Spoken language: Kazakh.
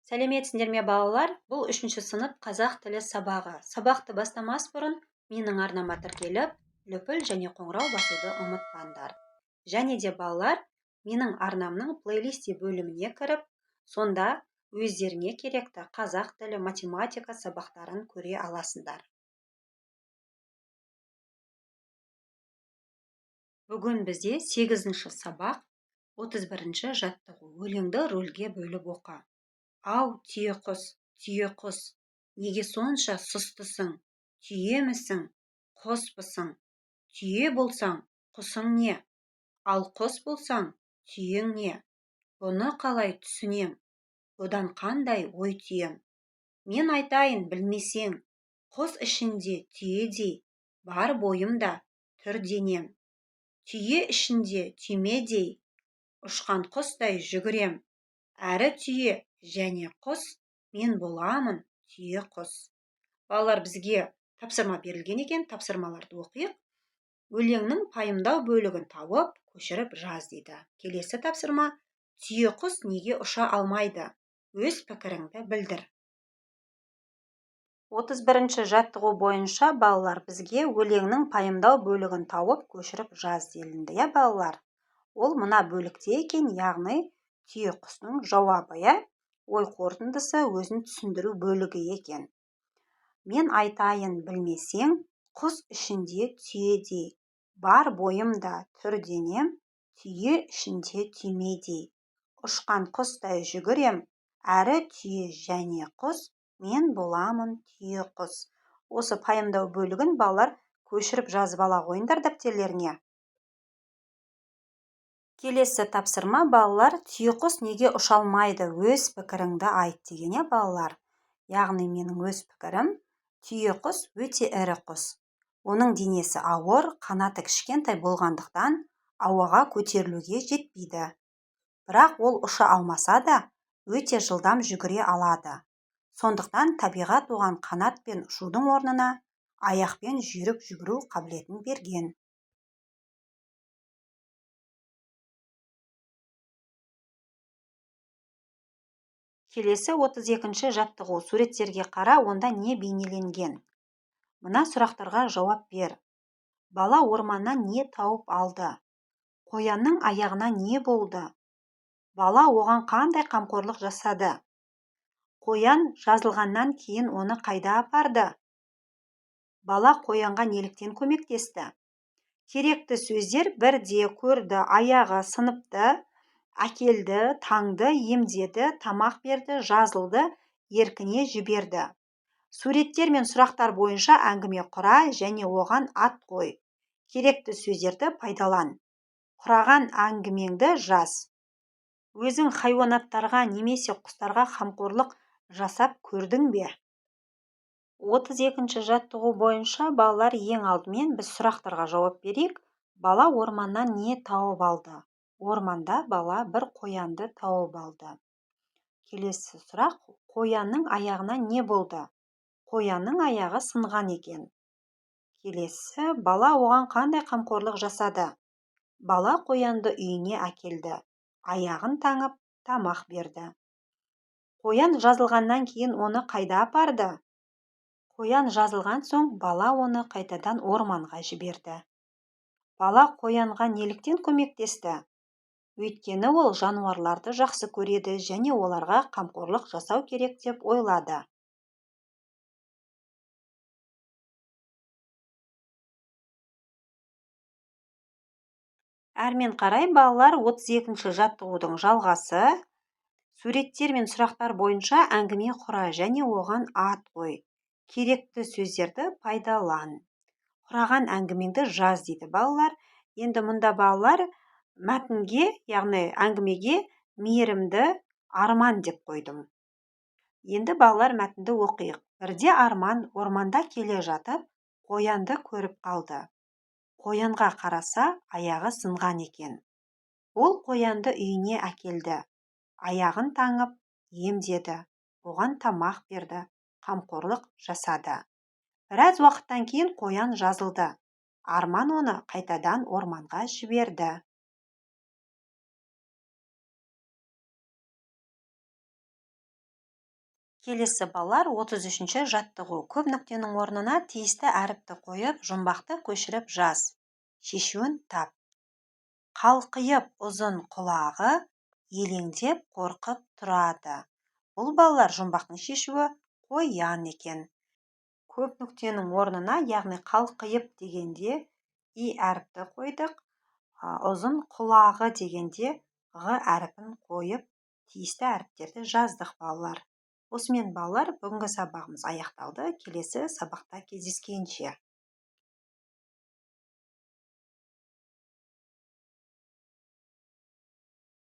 Сәлеметсіңдер ме балалар? Бұл 3-ші сынып қазақ тілі сабағы. Сабақты бастамас бұрын менің арнама тіркеліп, лүпіл және қоңырау басуды ұмытпаңдар. Және де балалар, менің арнамның плейлисте бөліміне кіріп, сонда өздеріңе керекті қазақ тілі математика сабақтарын көре аласыңдар. Бүгін бізде 8-ші сабақ, 31-ші жаттығу. Өлеңді рөлге бөліп оқы. Ау, түйе құс, неге сонша сұстысың? Түйемісің, құспысың? Түйе болсаң, құсың не? Ал құс болсаң, түйең не? Бұны қалай түсінем? Бұдан қандай ой түйем? Мен айтайын білмесең, құс ішінде түйедей, бар бойымда түр денем. Түйе ішінде түймедей, ұшқан құстай жүгірем. Әрі түйе және құс, мен боламын түйе құс. Балалар, бізге тапсырма берілген екен, тапсырмаларды оқиық. Өлеңнің пайымдау бөлігін тауып, көшіріп жаз дейді. Келесі тапсырма: түйе құс неге ұша алмайды? Өз пікіріңді білдір. 31-ші жаттығу бойынша балалар бізге өлеңнің пайымдау бөлігін тауып, көшіріп жаз делінді. Я балалар, ол мына бөлікте екен, яғни түйе құсының жауабы, ой қорытындысы, өзін түсіндіру бөлігі екен. Мен айтайын білмесең, құс ішінде түйедей, бар бойымда түр денем, түйе ішінде түймедей, ұшқан құстай жүгірем, әрі түйе және құс, мен боламын түйе құс. Осы пайымдау бөлігін балалар көшіріп жазып ала қойыңдар дәптерлеріне. Келесі тапсырма балалар, түйе құс неге ұша алмайды? Өз пікіріңді айт деген, балалар. Яғни менің өз пікірім, түйе құс өте ірі құс. Оның денесі ауыр, қанаты кішкентай болғандықтан ауаға көтерілуге жетпейді. Бірақ ол ұша алмаса да, өте жылдам жүгіре алады. Сондықтан табиғат оған қанатпен ұшудың орнына аяқпен жүйрік жүгіру қабілетін берген. Келесі 32-ші жаттығу. Суреттерге қара, онда не бейнеленген? Мына сұрақтарға жауап бер. Бала орманнан не тауып алды? Қоянның аяғына не болды? Бала оған қандай қамқорлық жасады? Қоян жазылғаннан кейін оны қайда апарды? Бала қоянға неліктен көмектесті? Керекті сөздер: бірде, көрді, аяғы сыныпты, әкелді, таңды, емдеді, тамақ берді, жазылды, еркіне жіберді. Суреттер мен сұрақтар бойынша әңгіме құра және оған ат қой. Керекті сөздерді пайдалан. Құраған әңгімеңді жаз. Өзің хайуанаттарға немесе құстарға қамқорлық жасап көрдің бе? 32-ші жаттығу бойынша балалар, ең алдымен біз сұрақтарға жауап берейік. Бала орманнан не тауып алды? Орманда бала бір қоянды тауып алды. Келесі сұрақ: қоянның аяғына не болды? Қоянның аяғы сынған екен. Келесі: бала оған қандай қамқорлық жасады? Бала қоянды үйіне әкелді, аяғын таңып, тамақ берді. Қоян жазылғаннан кейін оны қайда апарды? Қоян жазылған соң бала оны қайтадан орманға жіберді. Бала қоянға неліктен көмектесті? Өйткені ол жануарларды жақсы көреді және оларға қамқорлық жасау керек деп ойлады. Әрмен қарай балалар, 32-ші жаттығудың жалғасы. Суреттер мен сұрақтар бойынша әңгіме құра және оған ат қой. Керекті сөздерді пайдалан. Құраған әңгімеңді жаз дейді балалар. Енді мұнда балалар мәтінге, яғни әңгімеге мейірімді Арман деп қойдым. Енді балалар мәтінді оқиық. Бірде Арман орманда келе жатып, қоянды көріп қалды. Қоянға қараса, аяғы сынған екен. Ол қоянды үйіне әкелді. Аяғын таңып, емдеді, оған тамақ берді, қамқорлық жасады. Біраз уақыттан кейін қоян жазылды. Арман оны қайтадан орманға жіберді. Келесі балалар 33-ші жаттығу. Көп нүктенің орнына тиісті әріпті қойып, жұмбақты көшіріп жаз. Шешуін тап. Қалқиып ұзын құлағы, елеңдеп қорқып тұрады. Бұл балалар жұмбақтың шешуі қоян екен. Көп нүктенің орнына, яғни қалқиып дегенде и әріпті қойдық, ұзын құлағы дегенде ғ әріпін қойып, тиісті әріптерді жаздық балалар. Осымен балалар, бүгінгі сабағымыз аяқталды. Келесі сабақта кездескенше.